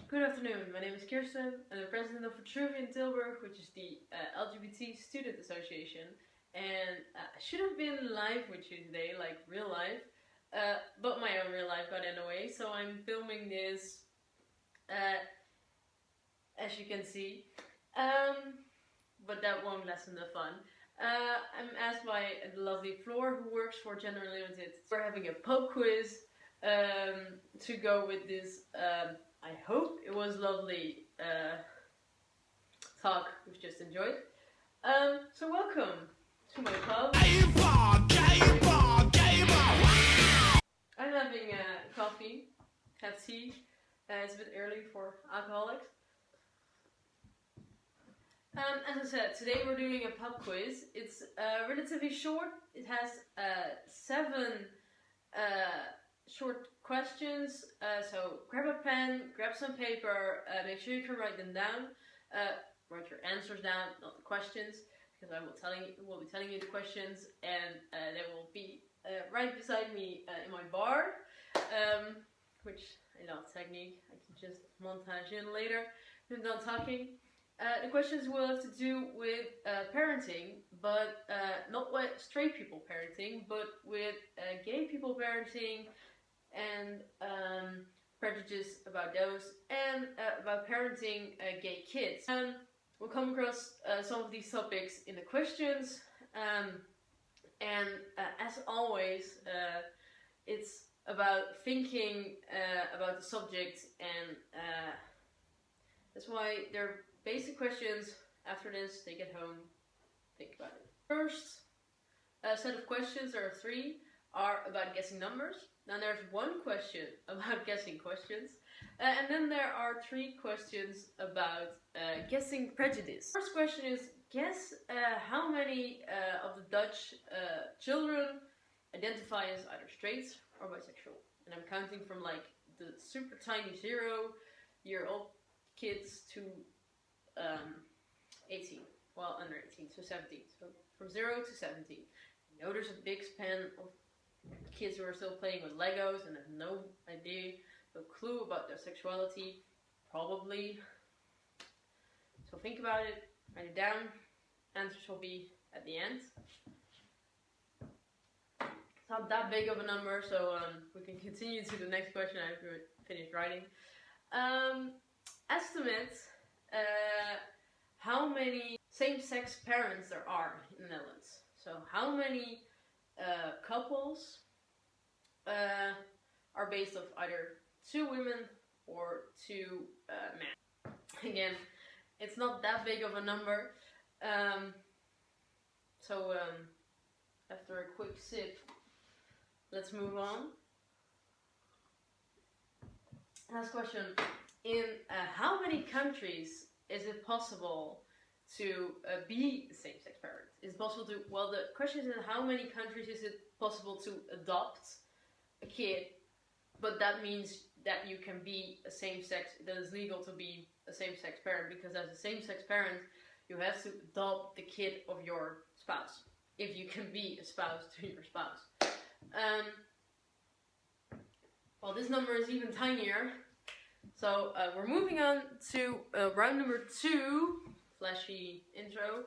Good afternoon, my name is Kirsten. I'm the president of Vitruvian Tilburg, which is the LGBT Student Association. And I should have been live with you today, like real life, but my own real life got in the way, so I'm filming this, as you can see. But that won't lessen the fun. I'm asked by the lovely Floor, who works for Gender Unlimited. We're having a pub quiz to go with this. I hope it was lovely talk we've just enjoyed. So welcome to my pub. I'm having coffee, have tea. It's a bit early for alcoholics. As I said, today we're doing a pub quiz. It's relatively short. It has 7 short questions. So grab a pen, grab some paper, make sure you can write them down. Write your answers down, not the questions, because I will be telling you the questions, and they will be right beside me in my bar, which I love technique. I can just montage in later when I'm done talking. The questions will have to do with parenting, but not with straight people parenting, but with gay people parenting, and prejudice about those, and about parenting gay kids. We'll come across some of these topics in the questions, and as always, it's about thinking about the subject, and that's why they're basic questions. After this, take it home, think about it. First set of questions, there are 3, are about guessing numbers. Then there's 1 question about guessing questions. And then there are 3 questions about guessing prejudice. First question is, guess how many of the Dutch children identify as either straight or bisexual. And I'm counting from like the super tiny 0-year-old kids to 18, well under 18, so 17, so from 0 to 17. You know, there's a big span of kids who are still playing with Legos and have no idea, no clue about their sexuality, probably. So think about it, write it down, answers will be at the end. It's not that big of a number, so we can continue to the next question after I finish writing. Estimate how many same-sex parents there are in the Netherlands. So how many couples are based of either 2 women or 2 men. Again, it's not that big of a number. So after a quick sip, let's move on. Last question. In how many countries is it possible to be a same-sex parent? Is it possible to, well, the question is in how many countries is it possible to adopt a kid, but that means that you can be a same-sex, that it's legal to be a same-sex parent, because as a same-sex parent, you have to adopt the kid of your spouse, if you can be a spouse to your spouse. Well, this number is even tinier. So we're moving on to round number 2, flashy intro,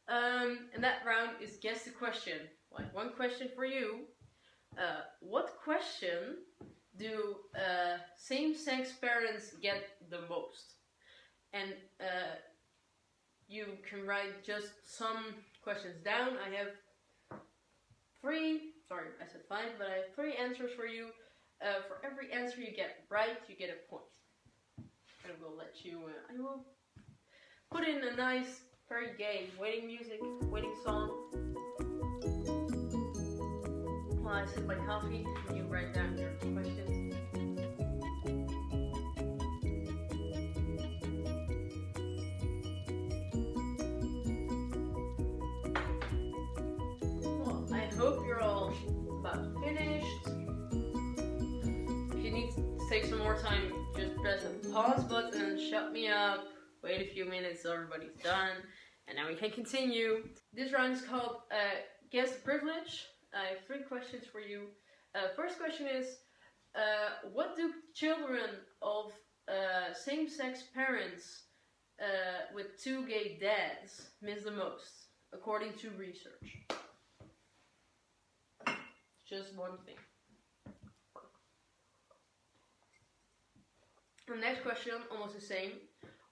and that round is guess the question. Like 1 question for you. What question do same-sex parents get the most? And you can write just some questions down. I have 3, sorry I said 5, but I have 3 answers for you. For every answer you get right, you get a point. I will let you, I will put in a nice, very gay waiting music, waiting song. While I sip my coffee and you write down your questions. Well, I hope you're all about finished. If you need to take some more time, just press the pause button, shut me up, wait a few minutes so everybody's done, and then we can continue. This round is called Guess the Privilege. I have 3 questions for you. First question is, what do children of same-sex parents with 2 gay dads miss the most, according to research? Just one thing. The next question, almost the same.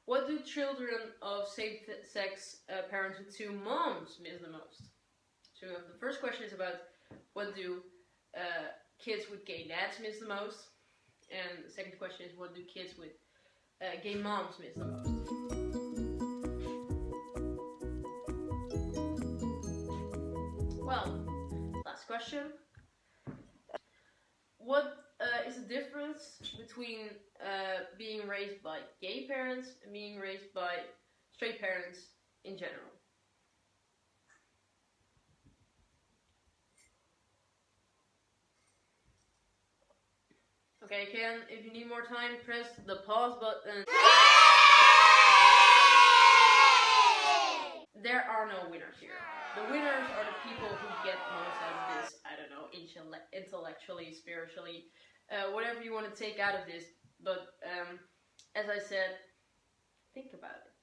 What do children of same-sex parents with 2 moms miss the most? So the first question is about what do kids with gay dads miss the most? And the second question is what do kids with gay moms miss the most? Well, last question. What is the difference between being raised by gay parents and being raised by straight parents in general? Okay, Ken, if you need more time, press the pause button. There are no winners here. The winners are the people who get most out of this, I don't know, intellectually, spiritually, whatever you want to take out of this. But as I said, think about it.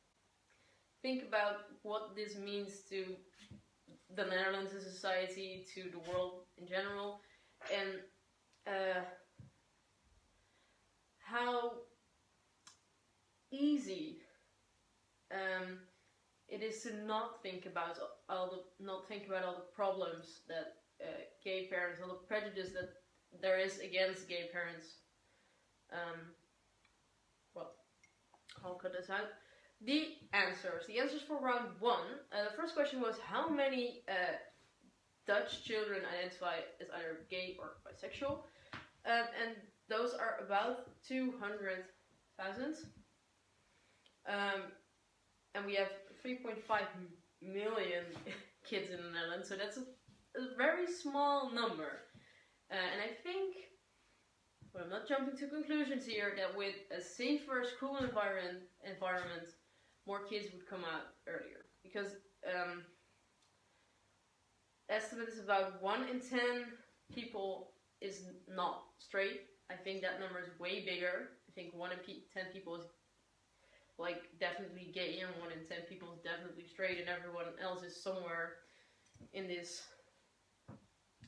Think about what this means to the Netherlands as a society, to the world in general, and how easy it is to not think about all the problems that gay parents, all the prejudice that there is against gay parents. Well, I'll cut this out. The answers for round 1. The first question was how many Dutch children identify as either gay or bisexual, and those are about 200,000. And we have 3.5 million kids in the Netherlands, so that's a very small number. And I think, well, I'm not jumping to conclusions here, that with a safer school environment, more kids would come out earlier. Because estimate is about 1 in 10 people is not straight. I think that number is way bigger. I think 1 in 10 people is like definitely gay, and 1 in 10 people is definitely straight, and everyone else is somewhere in this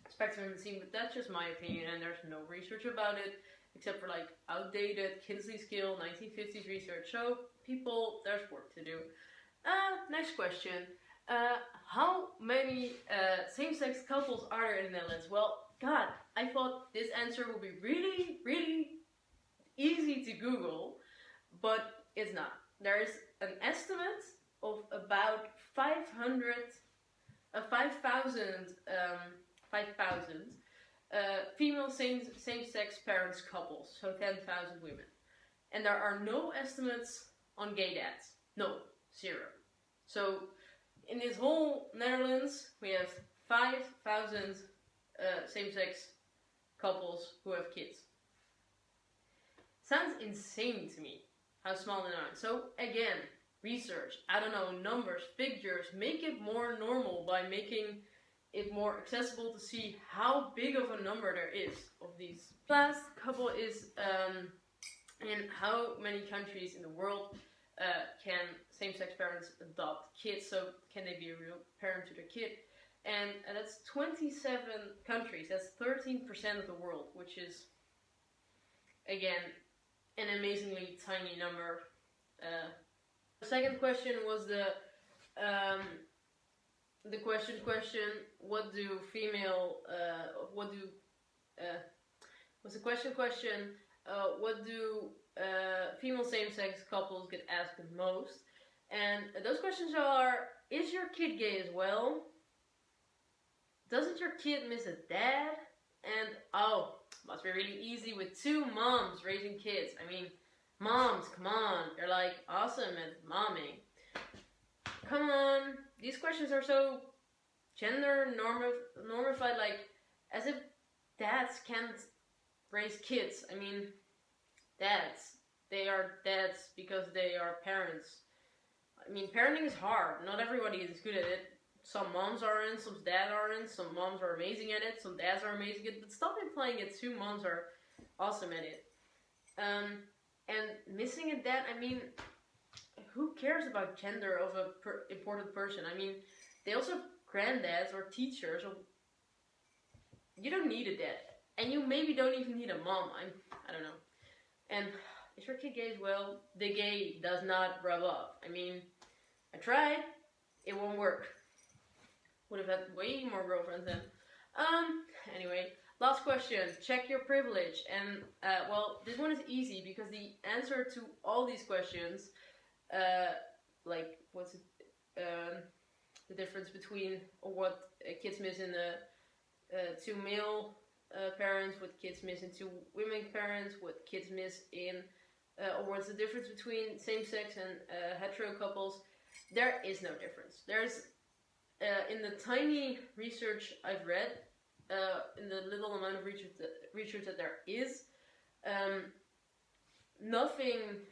spectrum, it seems. But that's just my opinion, and there's no research about it except for like outdated Kinsley Skill 1950s research. So people, there's work to do. Next question. How many same-sex couples are there in the Netherlands? Well, God, I thought this answer would be really, really easy to Google, but it's not. There is an estimate of about 5,000 female same-sex parents couples, so 10,000 women. And there are no estimates on gay dads. No, 0. So in this whole Netherlands, we have 5,000 same-sex couples who have kids. Sounds insane to me, how small they are. So again, research, I don't know, numbers, figures, make it more normal by making it more accessible to see how big of a number there is of these. Last couple is in how many countries in the world can same-sex parents adopt kids, so can they be a real parent to their kid? And that's 27 countries, that's 13% of the world, which is, again, an amazingly tiny number. The second question was the question, what do female, what do female same-sex couples get asked the most? And those questions are, is your kid gay as well? Doesn't your kid miss a dad? And, oh, must be really easy with 2 moms raising kids. I mean, moms, come on, they're like awesome at momming. Come on, these questions are so gender normified, like, as if dads can't raise kids. I mean, dads, they are dads because they are parents. I mean, parenting is hard. Not everybody is good at it. Some moms are in, some dads are in, some moms are amazing at it, some dads are amazing at it, but stop implying it 2 moms are awesome at it. And missing a dad, I mean, who cares about gender of a important person? I mean, they also have granddads or teachers, or you don't need a dad, and you maybe don't even need a mom. I don't know. And is your kid gay as well? The gay does not rub off. I mean, I tried, it won't work. Would have had way more girlfriends then. Anyway, last question. Check your privilege. And, well, this one is easy because the answer to all these questions, like, what's it, the difference between, or what kids miss in two male parents, what kids miss in two women parents, what kids miss in, or what's the difference between same-sex and hetero couples. There is no difference. There's, in the tiny research I've read, in the little amount of research that there is, nothing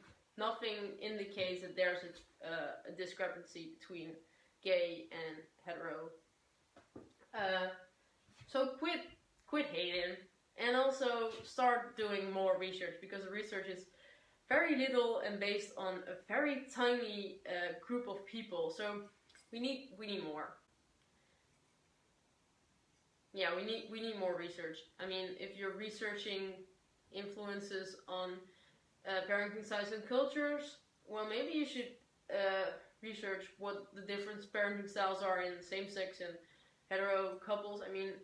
indicates that there's a discrepancy between gay and hetero. So quit hating, and also start doing more research, because the research is very little and based on a very tiny group of people. So we need more. Yeah, we need more research. I mean, if you're researching influences on parenting styles and cultures, well, maybe you should research what the different parenting styles are in same-sex and hetero couples. I mean,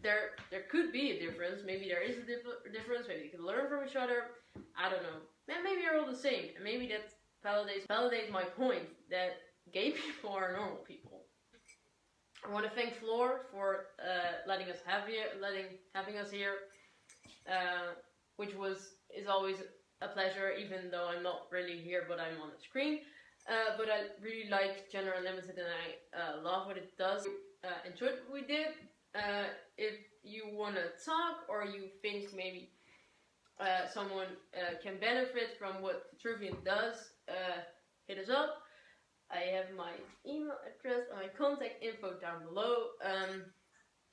there could be a difference. Maybe there is a difference. Maybe you can learn from each other. I don't know. And maybe you're all the same. And maybe that validates my point that gay people are normal people. I want to thank Floor for having us here, which is always a pleasure, even though I'm not really here, but I'm on the screen. But I really like Gender Unlimited, and I love what it does. Enjoyed what we did. If you want to talk, or you think maybe someone can benefit from what Vitruvian does, hit us up. I have my email address and my contact info down below. And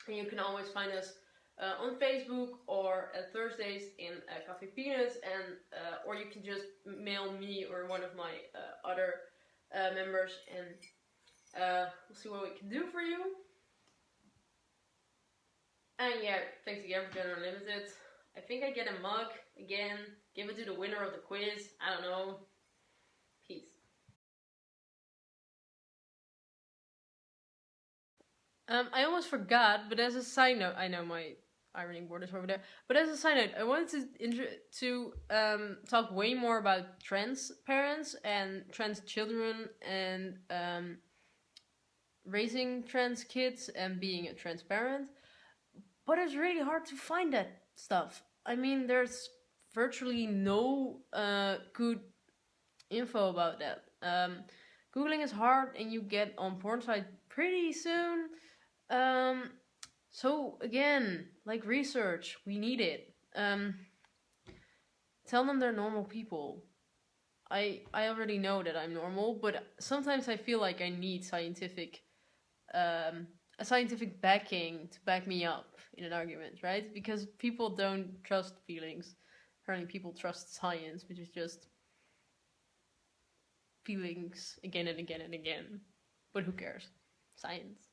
you can always find us on Facebook, or at Thursdays in Coffee Peanuts, and or you can just mail me or one of my other members, and we'll see what we can do for you. And yeah, thanks again for Gender Unlimited. I think I get a mug again. Give it to the winner of the quiz. I don't know. Peace. I almost forgot, but as a side note, I know my ironing board is over there. But as a side note, I wanted to talk way more about trans parents and trans children, and raising trans kids and being a trans parent. But it's really hard to find that stuff. I mean, there's virtually no good info about that. Googling is hard, and you get on porn site pretty soon. So again, like, research, we need it. Tell them they're normal people. I already know that I'm normal, but sometimes I feel like I need a scientific backing to back me up in an argument, right? Because people don't trust feelings. Apparently people trust science, which is just feelings again and again and again. But who cares? Science.